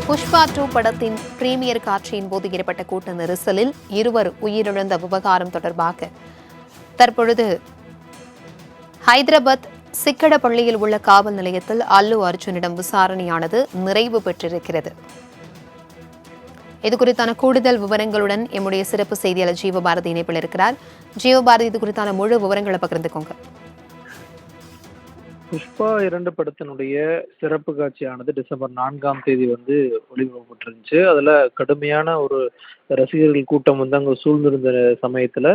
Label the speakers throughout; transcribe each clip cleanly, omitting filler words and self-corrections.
Speaker 1: புஷ்பா 2 படத்தின் பிரீமியர் காட்சியின் போது ஏற்பட்ட கூட்ட நெரிசலில் இருவர் உயிரிழந்த விவகாரம் தொடர்பாக தற்பொழுது ஹைதராபாத் சிக்கடப்பள்ளியில் உள்ள காவல் நிலையத்தில் அல்லு அர்ஜுனிடம் விசாரணையானது நிறைவு பெற்றிருக்கிறது. இதுகுறித்தான கூடுதல் விவரங்களுடன் எம்முடைய சிறப்பு செய்தியாளர் ஜீவபாரதி இணைப்பில் இருக்கிறார். ஜீவபாரதி, இது குறித்தான முழு விவரங்களை பகிர்ந்துக்கோங்க.
Speaker 2: புஷ்பா 2 படத்தினுடைய சிறப்பு காட்சியானது டிசம்பர் 4ஆம் தேதி ஒளிபரப்பப்பட்டிருந்துச்சு. அதுல கடுமையான ஒரு ரசிகர்கள் கூட்டம் அங்க சூழ்ந்திருந்த சமயத்துல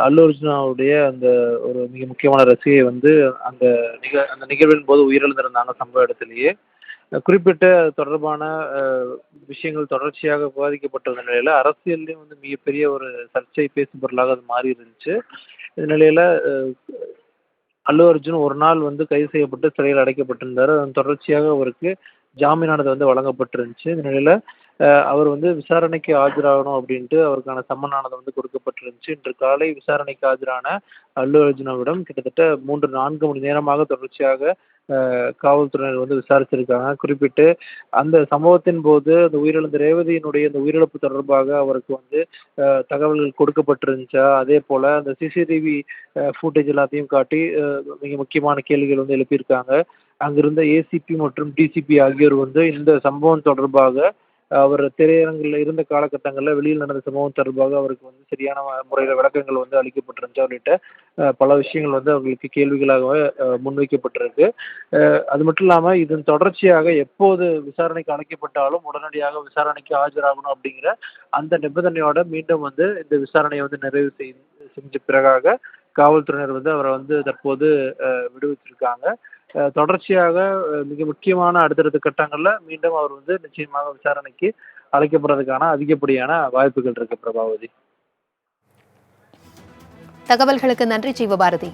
Speaker 2: அல்லு அர்ஜுனாவுடைய அந்த ஒரு மிக முக்கியமான ரசிகை அந்த அந்த நிகழ்வின் போது உயிரிழந்திருந்தாங்க சம்பவ இடத்திலேயே. குறிப்பிட்ட தொடர்பான விஷயங்கள் தொடர்ச்சியாக விவாதிக்கப்பட்டிருந்த நிலையில அரசியல்லையும் மிகப்பெரிய ஒரு சர்ச்சை பேசும் பொருளாக அது மாறி இருந்துச்சு. இந்த நிலையில அல்லு அர்ஜுன் ஒரு நாள் கைது செய்யப்பட்டு சிறையில் அடைக்கப்பட்டிருந்தாரு. அதன் தொடர்ச்சியாக அவருக்கு ஜாமீனானது வழங்கப்பட்டிருந்துச்சு. இந்த நிலையில அவர் விசாரணைக்கு ஆஜராகணும் அப்படின்ட்டு அவருக்கான சம்மனானது கொடுக்கப்பட்டிருந்துச்சு. இன்று காலை விசாரணைக்கு ஆஜரான அல்லு அர்ஜுனாவிடம் கிட்டத்தட்ட 3-4 மணி நேரமாக தொடர்ச்சியாக காவல்துறையினர் விசாரிச்சிருக்காங்க. குறிப்பிட்டு அந்த சம்பவத்தின் போது அந்த உயிரிழந்த ரேவதியினுடைய அந்த உயிரிழப்பு தொடர்பாக அவருக்கு தகவல்கள் கொடுக்கப்பட்டிருந்துச்சா, அதே போல அந்த சிசிடிவி ஃபுட்டேஜ் எல்லாத்தையும் காட்டி மிக முக்கியமான கேள்விகள் எழுப்பியிருக்காங்க. அங்கிருந்த ஏசிபி மற்றும் டிசிபி ஆகியோர் இந்த சம்பவம் தொடர்பாக அவர் திரையரங்கில் இருந்த காலகட்டங்களில் வெளியில் நடந்த சம்பவம் தொடர்பாக அவருக்கு சரியான முறையில் விளக்கங்கள் அளிக்கப்பட்டிருந்துச்சு உள்ளிட்ட பல விஷயங்கள் அவர்களுக்கு கேள்விகளாக முன்வைக்கப்பட்டிருக்கு. அது மட்டும் இல்லாமல் இதன் தொடர்ச்சியாக எப்போது விசாரணைக்கு அழைக்கப்பட்டாலும் உடனடியாக விசாரணைக்கு ஆஜராகணும் அப்படிங்கிற அந்த நிபந்தனையோட மீண்டும் இந்த விசாரணையை நிறைவு செஞ்ச பிறகாக காவல்துறையினர் அவரை தற்போது விடுவிச்சிருக்காங்க. தொடர்ச்சியாக மிக முக்கியமான அடுத்தடுத்த கட்டங்கள்ல மீண்டும் அவர் நிச்சயமாக விசாரணைக்கு அழைக்கப்படுறதுக்கான அதிகப்படியான வாய்ப்புகள் இருக்கு. பிரபாவதி,
Speaker 1: தகவல்களுக்கு நன்றி ஜீவபாரதி.